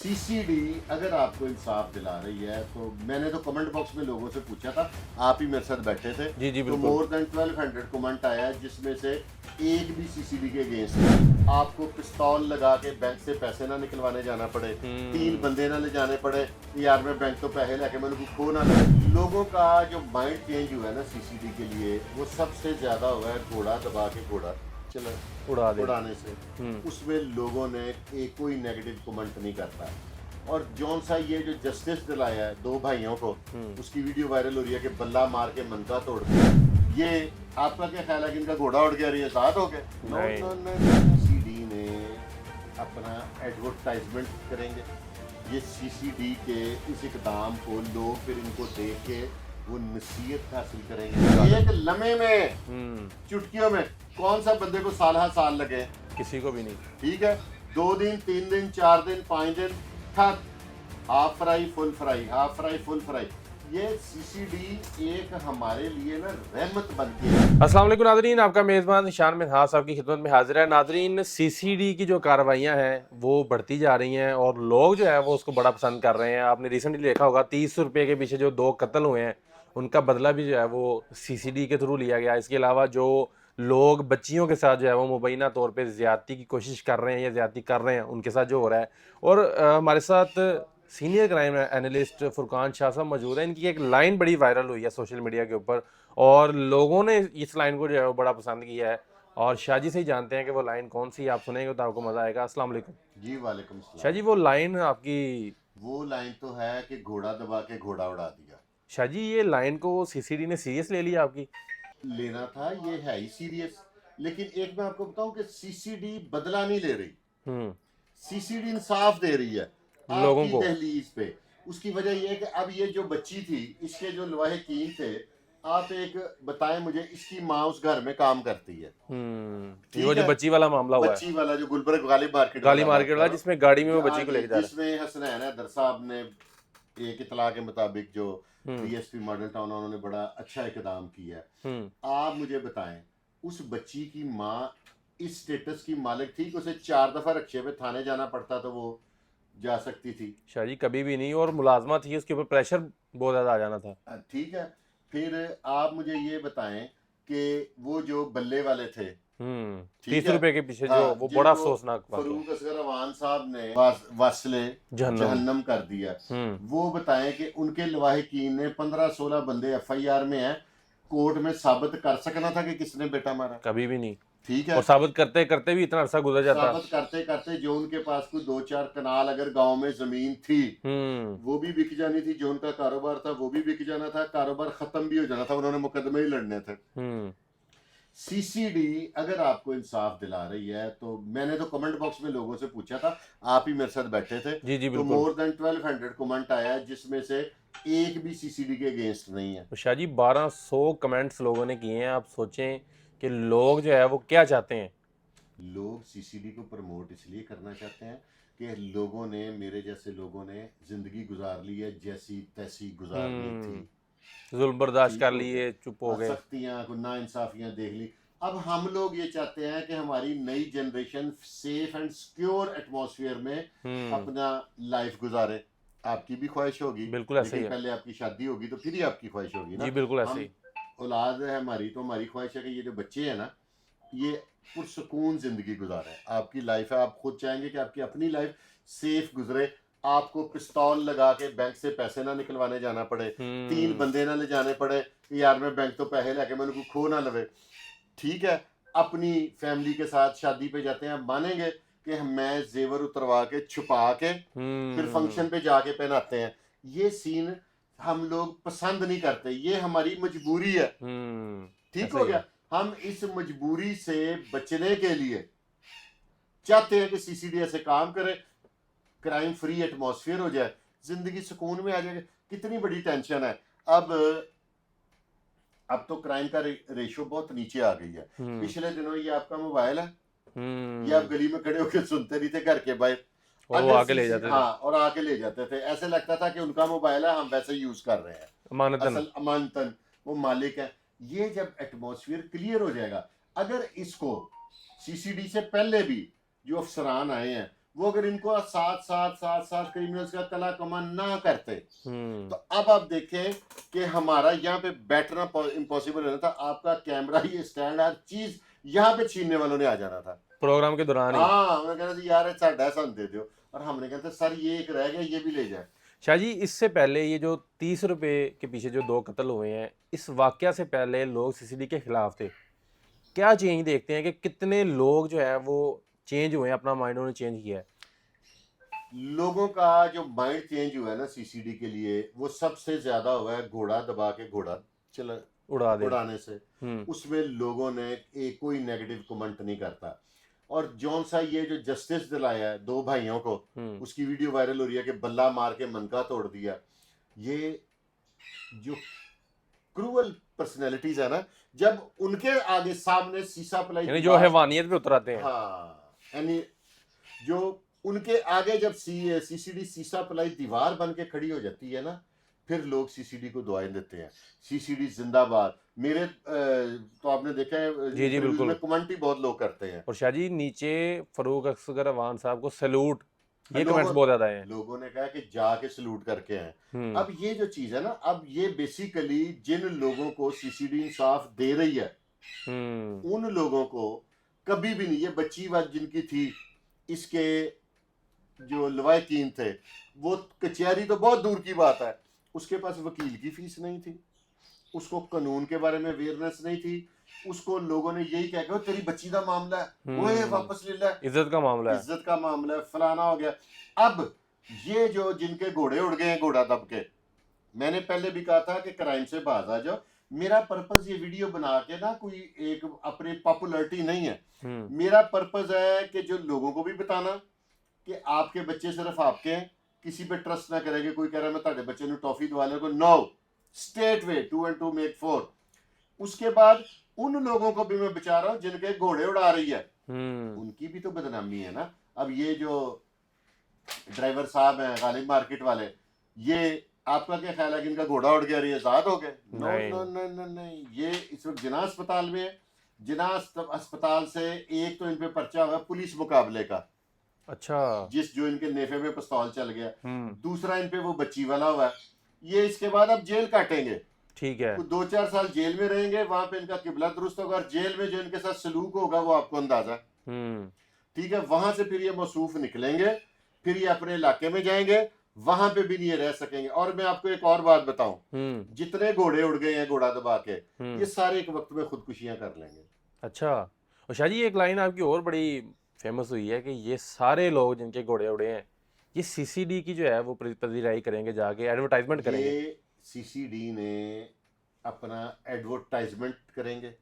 CCD अगर आपको इंसाफ दिला रही है तो मैंने तो कमेंट बॉक्स में लोगों से पूछा था, आप ही मेरे साथ बैठे थे। जी, जी, तो बिल्कुल। मोर देन 1200 कमेंट आया है, जिसमें से एक भी सीसीडी के अगेंस्ट नहीं। आपको पिस्तौल लगा के बैंक से पैसे ना निकलवाने जाना पड़े, 3 बंदे ना ले जाने पड़े, यार मैं बैंक तो पैसे लेके मैंने कुछ खो ना लगे। लोगों का जो माइंड चेंज हुआ है ना सीसीडी के लिए, वो सबसे ज्यादा हुआ है घोड़ा दबा के घोड़ा चला उड़ाने से। उसमें लोगों ने एक कोई नेगेटिव कमेंट नहीं करता। और जौन सा ये जो जस्टिस दिलाया है 2 भाइयों को, उसकी वीडियो वायरल हो रही है कि बल्ला मार के मनका तोड़ दिया। ये आपका क्या ख्याल है कि इनका घोड़ा उड़ गया और ये साथ हो गए? सीसीडी ने अपना एडवर्टाइजमेंट करेंगे। ये सीसीडी के इस इकदाम को लोग फिर इनको देख के वो नसीहत हासिल करेंगे। एक लम्हे में, चुटकियों में, कौन सा बंदे को साल लगे? किसी को भी नहीं। ठीक है, 2 दिन 3 दिन 4 दिन 5 दिन था, half fry full fry, half fry full fry. ये सीसीडी एक हमारे लिए ना रहमत बनती है। अस्सलाम वालेकुम नादरीन, आपका मेज़बान निशान मिन्हास आपकी खिदमत में हाजिर है। नादरीन, सीसीडी की जो कार्रवाइयाँ हैं वो बढ़ती जा रही हैं और लोग जो है वो उसको बड़ा पसंद कर रहे हैं। आपने रिसेंटली देखा होगा 30 रुपये के पीछे जो 2 कत्ल हुए हैं, उनका बदला भी जो है वो सीसीडी के थ्रू लिया गया। इसके अलावा जो लोग बच्चियों के साथ जो है वो मुबैना तौर पे ज़्यादती की कोशिश कर रहे हैं या ज़्यादती कर रहे हैं, उनके साथ जो हो रहा है। और हमारे साथ senior crime analyst Furqan Shah साहब मौजूद हैं। इनकी एक लाइन बड़ी वायरल हुई है सोशल मीडिया के ऊपर और लोगों ने इस लाइन को जो है वो बड़ा पसंद किया है। और शाह जी से ही जानते हैं कि वो लाइन कौन सी, आप सुनेंगे तो आपको मज़ा आएगा। अस्सलाम वालेकुम। जी वालेकुम शाह सलाम। जी, वो लाइन आपकी, वो लाइन तो है कि घोड़ा दबा के घोड़ा उड़ा दिया। शाह जी ये लाइन को सीसीडी ने सीरियस ले लिया आपकी? लेना था, ये है ही सीरियस। लेकिन एक मैं आपको बताऊं कि सीसीडी बदला नहीं ले रही, सीसीडी इंसाफ दे रही है लोगों आपकी को। दहलीज पे। उसकी वजह यह है कि अब ये जो बच्ची थी, इसके जो लवाहिकीन थे, आप एक बताएं मुझे, इसकी माँ उस घर में काम करती है। ये वो ठीक जो है, बच्ची वाला मामला हुआ है, बच्ची वाला जो गुलबर्ग गालिब मार्केट गाली वाला बात मार्केट कर वाला, रहा जिसमें गाड़ी में वो हूं, बच्ची को लेके जा रहा जिसमें हसनैन हैदर साहब ने एक इतला के मुताबिक जो है। डीएसपी मॉडल टाउन, उन्होंने बड़ा अच्छा इकदाम किया है। हम्म आप मुझे बताएं, उस बच्ची की माँ इस स्टेटस की मालिक थी कि उसे 4 दफा रक्शे पे थाने जाना पड़ता तो वो जा सकती थी? शाह जी कभी भी नहीं, और मुलाजमा थी, उसके ऊपर प्रेशर बहुत ज़्यादा आ जाना था। ठीक है, फिर आप मुझे ये बताएं कि वो जो बल्ले वाले थे, ठीक 30 है, रुपए के पीछे जो, हाँ, वो बड़ा जिनको अफसोसनाक बात है। फरूक असगर अवान साहब ने वासले जहन्नम। जहन्नम कर दिया। वो बताएं कि उनके लवाहिकीन ने 15-16 बंदे एफआईआर में हैं, कोर्ट में साबित कर सकना था कि किसने बेटा मारा? कभी भी नहीं। ठीक और है, साबित करते करते भी इतना अरसा गुजर जाता। साबित करते करते जो उनके पास कोई 2-4 कनाल अगर गांव में जमीन थी, वो भी बिक जानी थी। जो उनका कारोबार था वो भी बिक जाना था, कारोबार खत्म भी हो जाना था, उन्होंने मुकदमे ही लड़ने थे। सीसीडी अगर आपको इंसाफ दिला रही है तो मैंने तो कमेंट बॉक्स में लोगों से पूछा था, आप ही मेरे साथ बैठे थे। जी, जी, तो बिल्कुल। मोर देन 1200 कमेंट आया है, जिसमें से एक भी सीसीडी के अगेंस्ट नहीं है। तो शाह जी 1200 कमेंट्स लोगों ने किए हैं। आप सोचें कि लोग जो है वो क्या चाहते हैं। लोग सीसीडी को प्रमोट इसलिए करना चाहते हैं कि लोगों ने, मेरे जैसे लोगों ने जिंदगी गुजार ली है, जैसी तैसी गुजारनी थी, जुल्म बर्दाश्त ठीक कर हो लिए, गया, चुप हो गए। सख्तियां को नाइंसाफियां देख ली। अब हम लोग ये चाहते हैं कि हमारी नई generation safe and secure atmosphere में अपना लाइफ गुजारे। आपकी भी ख्वाहिश होगी, बिल्कुल ऐसे ही लेकिन है। पहले आपकी शादी होगी तो फिर ही आपकी ख्वाहिश होगी जी ना। बिल्कुल ऐसे हम ही। औलाद है हमारी, तो हमारी ख्वाहिश है कि ये जो बच्चे हैं ना, ये पुरसकून जिंदगी गुजारें। आपकी लाइफ है, आप खुद चाहेंगे कि आपकी अपनी लाइफ सेफ गुजरे, आपको पिस्तौल लगा के बैंक से पैसे ना निकलवाने जाना पड़े, 3 बंदे ना ले जाने पड़े, यार मैं बैंक तो पैसे लेके मैंने को खो ना लवे। ठीक है, अपनी फैमिली के साथ शादी पे जाते हैं, मानेंगे कि मैं जेवर उतरवा के छुपा के फिर फंक्शन पे जाके पहनाते हैं। ये सीन हम लोग पसंद नहीं करते, ये हमारी मजबूरी है। ठीक हो गया, हम इस मजबूरी से बचने के लिए चाहते हैं कि सीसीडी ऐसे काम करे, क्राइम फ्री एटमॉस्फेयर हो जाए, जिंदगी सुकून में आ जाए। कितनी बड़ी टेंशन है। अब तो क्राइम का रेशो बहुत नीचे आ गई है। पिछले दिनों ये आपका मोबाइल है, ये आप गली में खड़े होकर सुनते नहीं थे घर के बाहर, और वो आके ले जाते थे। हाँ, और आके ले जाते थे। ऐसे लगता था कि उनका मोबाइल है, हम वैसे यूज कर रहे हैं, अमानतन। असल अमानतन वो मालिक है। ये जब एटमॉस्फेयर क्लियर हो जाएगा, अगर इसको सीसीडी से पहले भी जो अफसरान आए हैं वो अगर इनको साथ साथ साथ साथ क्रिमिनल्स का कला कमा ना करते तो हम्म। अब आप देखें कि हमारा यहाँ पे बैठना इम्पॉसिबल रहना था। आपका कैमरा, ये स्टैंड, हर चीज यहाँ पे छीनने वालों ने आ जाना था प्रोग्राम के दौरान ही। हाँ, उन्होंने कहना था यार साढ़ा सन दे दो, और हमने कहते सर ये एक रह गया, ये भी ले जाए। शाह जी, इससे पहले ये जो 30 रुपए के पीछे जो 2 कत्ल हुए हैं, इस वाकया से पहले लोग सीसीडी के खिलाफ थे। क्या चेंज देखते हैं कि कितने लोग जो है वो चेंज हुए हैं, अपना माइंड उन्होंने चेंज किया है? लोगों का जो माइंड चेंज हुआ है ना सीसीडी के लिए, वो सबसे ज्यादा हुआ है घोड़ा दबा के घोड़ा चला उड़ा दे। उड़ाने से। हम्म। उसमें लोगों ने एक कोई नेगेटिव कमेंट नहीं करता। और जौन सा ये जो जस्टिस दिलाया है दो भाइयों को, उसकी वीडियो वायरल हो रही है कि बल्ला मार के मनका तोड़ दिया। ये जो क्रूअल पर्सनैलिटीज है ना, जब उनके आगे सामने शीशा प्लाई यानी जो हैवानियत पे उतर आते हैं। हाँ, यानी जो उनके आगे जब सीसीडी शीशा प्लाई दीवार बन के खड़ी हो जाती है ना, फिर लोग सीसीडी को दुआएं देते हैं, सीसीडी जिंदाबाद। मेरे तो आपने देखा है जी जी बिल्कुल। में कमेंट ही बहुत लोग करते हैं। और शाह जी, नीचे फरूक असगर अवान साहब को सैल्यूट, ये लोगों- कमेंट्स बहुत ज्यादा हैं। लोगों ने कहा कि जाके सलूट करके आए। अब ये जो चीज है ना, अब ये बेसिकली जिन लोगों को सीसीडी इंसाफ दे रही है, उन लोगों को कभी भी नहीं, ये बच्ची बात जिनकी थी, इसके जो लवाकिन थे, वो कचहरी तो बहुत दूर की बात है, उसके पास वकील की फीस नहीं थी, उसको कानून के बारे में अवेयरनेस नहीं थी। उसको लोगों ने यही कहा कि तेरी बच्ची का मामला है, वो वापस ले ले, इज्जत का मामला है, इज्जत का मामला है, फलाना हो गया। अब ये जो जिनके घोड़े उड़ गए हैं घोड़ा दब के, मैंने पहले भी कहा था कि क्राइम से बाज आ जाओ। मेरा पर्पस ये वीडियो बना के ना कोई एक अपनी पॉपुलैरिटी नहीं है। मेरा पर्पस है कि जो लोगों को भी बताना कि आपके बच्चे सिर्फ आपके हैं, किसी पे ट्रस्ट ना करेंगे। कोई कह रहा है मैं ताड़े बच्चे ने टॉफी दवा ले, no, straight way 2 and 2 make 4। उसके बाद उन लोगों को भी मैं बचा रहा हूं जिनके घोड़े उड़ा रही है, उनकी भी तो बदनामी है ना। अब ये जो ड्राइवर साहब हैं गालिब मार्केट वाले, ये आपका क्या ख्याल है कि इनका घोड़ा उड़ गया और ये आजाद हो गए? नो नो नो नो नहीं, ये इस वक्त जिना अस्पताल में है। जिना अस्पताल से एक तो इन पे पर्चा हुआ पुलिस मुकाबले का, अच्छा, जिस जो इनके नेफे में पिस्तौल चल गया। दूसरा इन पे वो बच्ची वाला हुआ है। ये इसके बाद अब जेल काटेंगे, ठीक है, 2-4 साल जेल में रहेंगे, वहां पे इनका किबला दुरुस्त होगा, और जेल में जो इनके साथ सलूक होगा वो आपको अंदाजा, ठीक है। वहां से फिर ये मौसूफ निकलेंगे, फिर ये अपने इलाके में जाएंगे, वहां पे भी नहीं रह सकेंगे। और मैं आपको एक और बात बताऊं, जितने घोड़े उड़ गए हैं घोड़ा दबा के, ये सारे एक वक्त में खुदकुशियां कर लेंगे। अच्छा। और शाह जी, एक लाइन आपकी और बड़ी फेमस हुई है कि ये सारे लोग जिनके घोड़े उड़े हैं, ये सीसीडी की जो है वो पजीराई करेंगे, जाके एडवर्टाइजमेंट करेंगे। ये सीसीडी ने अपना एडवर्टाइजमेंट करेंगे।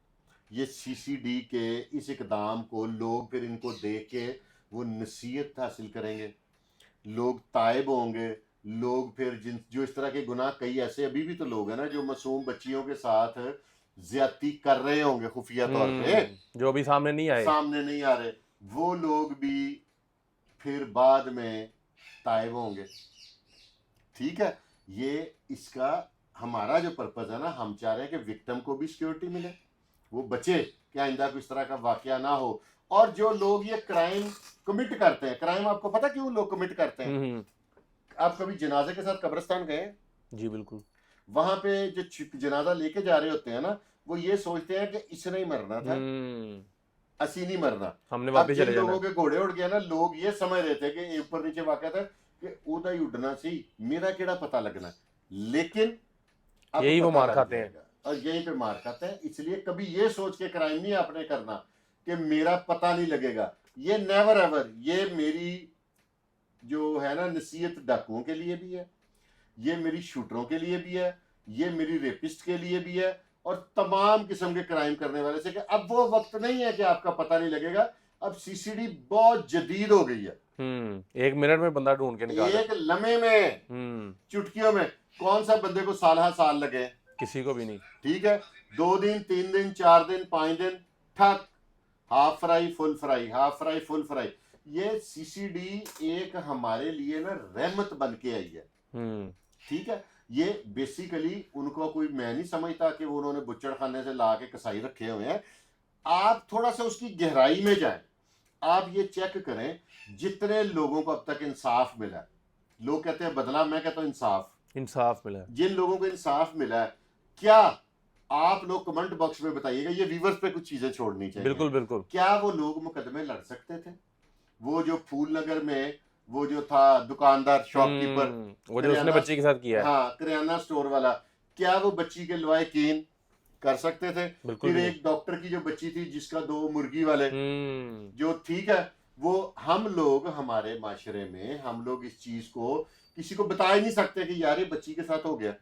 ये सीसीडी के इस इकदाम को लोग फिर इनको देख के वो नसीहत हासिल करेंगे, लोग ताइब होंगे। लोग फिर जिन जो इस तरह के गुनाह, कई ऐसे अभी भी तो लोग हैं ना जो मासूम बच्चियों के साथ ज्यादती कर रहे होंगे खुफिया तौर पे, जो भी सामने नहीं आ रहे, वो लोग भी फिर बाद में ताइब होंगे, ठीक है। ये इसका हमारा जो पर्पज है ना, हम चाह रहे हैं कि विक्टिम को भी सिक्योरिटी मिले, वो बचे, क्या आइंदा कोई इस तरह का वाकया ना हो। और जो लोग ये क्राइम कमिट करते हैं, क्राइम आपको पता क्यों लोग कमिट करते हैं? आप कभी जनाजे के साथ कब्रिस्तान गए? जी बिल्कुल। वहां पे जो जनाजा लेके जा रहे होते हैं ना, वो ये सोचते हैं कि इसने ही मरना था, असी नहीं मरना, हमने वापस चले जाना। लोगों के घोड़े उड़ गया ना, लोग ये समझ रहे थे कि ऊपर नीचे वाकया था कि ओदा ही उड़ना सी, मेरा केड़ा पता लगना। लेकिन यही वो मार खाते हैं, और यहीं पे मार खाते हैं। इसलिए कभी ये सोच के क्राइम नहीं आपने करना कि मेरा पता नहीं लगेगा। ये नेवर एवर, ये मेरी जो है ना नसीहत डाकुओं के लिए भी है, ये मेरी शूटरों के लिए भी है, ये मेरी रेपिस्ट के लिए भी है, और तमाम किस्म के क्राइम करने वाले से कि अब वो वक्त नहीं है कि आपका पता नहीं लगेगा। अब सीसीडी बहुत जदीद हो गई है। 1 मिनट में बंदा ढूंढ के निकाल, एक लम्हे में, चुटकियों में। कौन सा बंदे को साल लगे? किसी को भी नहीं, ठीक है। 2 दिन 3 दिन 4 दिन 5 दिन ठक, half fry full fry, half fry full fry. ये सीसीडी एक हमारे लिए ना रहमत बन के आई है, ठीक है। ये बेसिकली उनको कोई, मैं नहीं समझता कि वो उन्होंने बुच्चड़ खाने से ला के कसाई रखे हुए हैं। आप थोड़ा सा उसकी गहराई में जाएं, आप ये चेक करें जितने लोगों को अब तक इंसाफ मिला है, लोग कहते हैं बदला, मैं कहता हूं इंसाफ मिला है। जिन लोगों को इंसाफ मिला है, क्या आप लोग कमेंट बॉक्स में बताइएगा, ये व्यूवर्स पे कुछ चीजें छोड़नी चाहिए। बिल्कुल बिल्कुल। क्या वो लोग मुकदमे लड़ सकते थे? वो जो फूल नगर में वो जो था दुकानदार, शॉपकीपर, वो जो उसने बच्ची के साथ किया है। हाँ, किराना स्टोर वाला, क्या वो बच्ची के लवाए कीन कर सकते थे? बिल्कुल फिर भी एक डॉक्टर की जो बच्ची थी जिसका 2 मुर्गी वाले, नहीं। जो ठीक है, वो हम लोग हमारे माशरे में हम लोग इस चीज को किसी को बता ही नहीं सकते कि यार ये बच्ची के साथ हो गया।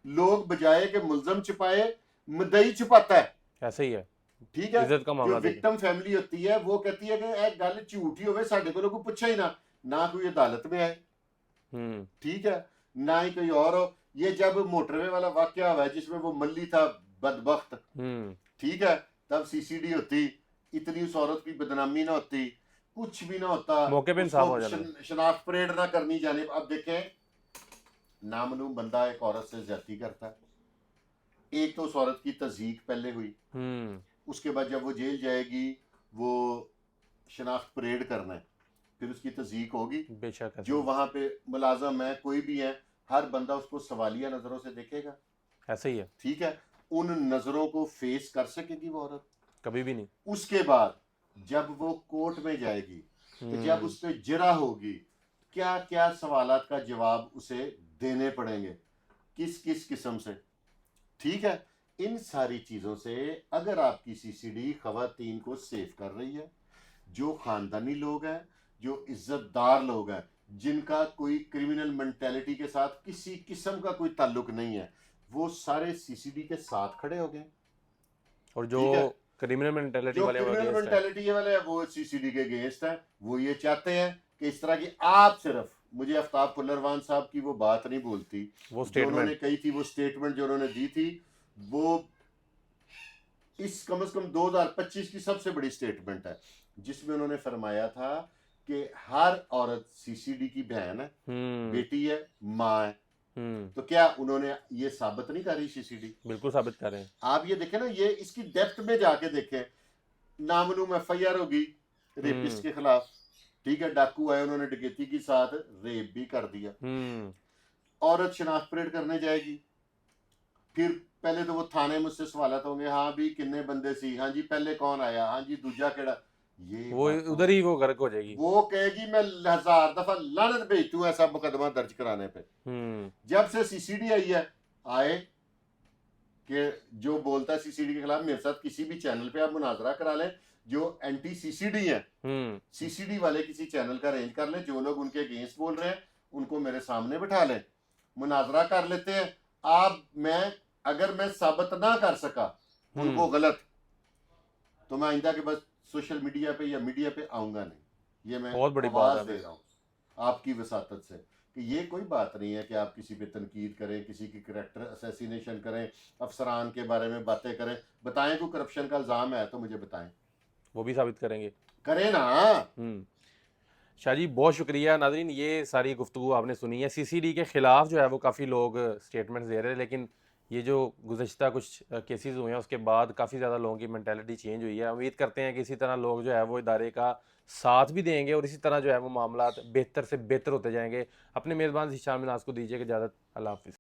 लोग बजाय के मुलजम छुपाए, मुद्दई छुपाता है। ऐसा ही है। ठीक है, इज्जत का जो मामला देखिए। विक्टिम फैमिली होती है वो कहती है कि ए गल झूठी होवे, साडे को लोग पूछा ही ना कोई अदालत में आए, ठीक है, ना ही कोई और हो। ये जब मोटरवे वाला वाकया हुआ है जिसमें वो मल्ली था बदबख्त, ठीक है, तब सीसीडी होती, इतनी उस औरत की बदनामी ना होती, कुछ भी ना होता, मौके पे इंसाफ हो जाता। शनाख्त परेड ना करनी जाने। अब देखें, नामनूम बंदा एक औरत से ज्यादती करता है, एक तो उस औरत की तज़ीक पहले हुई, उसके बाद जब वो जेल जाएगी वो शनाख्त परेड करना है, फिर उसकी तज़ीक होगी। बेशक जो वहां पे मुलाजम है कोई भी है, हर बंदा उसको सवालिया नजरों से देखेगा। ऐसा ही है। ठीक है, उन नजरों को फेस कर सकेगी वो औरत? कभी भी नहीं। उसके बाद जब वो कोर्ट में जाएगी तो जब उस पर जिरा होगी, क्या क्या सवालात का जवाब उसे देने पड़ेंगे, किस किस किस्म से। ठीक है, इन सारी चीजों से अगर आपकी सीसीडी खवातीन को सेव कर रही है, जो खानदानी लोग हैं, जो इज्जतदार लोग हैं, जिनका कोई क्रिमिनल मेंटेलिटी के साथ किसी किस्म का कोई ताल्लुक नहीं है, वो सारे सीसीडी के साथ खड़े हो गए। और जो क्रिमिनल मेंटालिटी वाले हैं वो सीसीडी के अगेंस्ट हैं। वो ये चाहते हैं कि इस तरह की, आप सिर्फ मुझे आफ्ताब कुल्लरवान साहब की वो बात नहीं बोलती, वो जो उन्होंने कही थी, वो स्टेटमेंट जो उन्होंने दी थी, वो इस कम से कम 2025 की सबसे बड़ी स्टेटमेंट है, जिसमें उन्होंने फरमाया था कि हर औरत सीसीडी की बहन है, बेटी है, माँ है। तो क्या उन्होंने ये साबित नहीं करी सीसीडी? बिल्कुल साबित कर रहे हैं। आप ये देखें ना, ये इसकी डेप्थ में जाके देखें, नामनूम एफआईआर होगी रेपिस्ट के खिलाफ, ठीक है, डाकू आए, उन्होंने डकैती के साथ रेप भी कर दिया। औरत शनाख्त परेड करने जाएगी, फिर पहले तो वो थाने मुझसे सवालत होंगे, हाँ भी किन्ने बंदे सी, हाँ जी पहले कौन आया, हाँ जी दूजा केड़ा, ये वो उधर ही वो गर्क हो जाएगी। वो कहेगी मैं 1000 दफा लानत भेजतू ऐसा मुकदमा दर्ज कराने पे। जब से सीसीडी आई है, आए कि जो बोलता है सीसीडी के खिलाफ, मेरे साथ किसी भी चैनल पे आप मुनाजरा करा लें, जो एंटी सीसीडी है, सीसीडी वाले किसी चैनल का अरेंज कर लें, जो लोग उनके अगेंस्ट बोल रहे हैं उनको मेरे सामने बिठा लें, मुनाजरा कर लेते हैं। आप अगर मैं साबित ना कर सका उनको गलत, तो मैं आइंदा के बस सोशल मीडिया पे या मीडिया पे आऊंगा नहीं। ये मैं बहुत बड़ी बात दे रहा हूँ आपकी वसातत से, कि ये कोई बात नहीं है कि आप किसी पे तनकीद करें, किसी की करैक्टर असैसिनेशन करें, अफसरान के बारे में बातें करें, बताएं कोई करप्शन का इल्जाम है तो मुझे बताएं, वो भी साबित करेंगे, करें ना। शाह जी बहुत शुक्रिया। नाजरीन, ये सारी गुफ्तगू आपने सुनी है। सीसीडी के ख़िलाफ़ जो है वो काफ़ी लोग स्टेटमेंट्स दे रहे हैं, लेकिन ये जो गुज़श्ता कुछ केसेस हुए हैं उसके बाद काफ़ी ज़्यादा लोगों की मेंटालिटी चेंज हुई है। उम्मीद करते हैं कि इसी तरह लोग जो है वो इदारे का साथ भी देंगे और इसी तरह जो है वो मामला बेहतर से बेहतर होते जाएंगे। अपने मेज़बान ज़ीशान मिनाज को दीजिए इजाज़त। अल्लाह हाफ़िज़।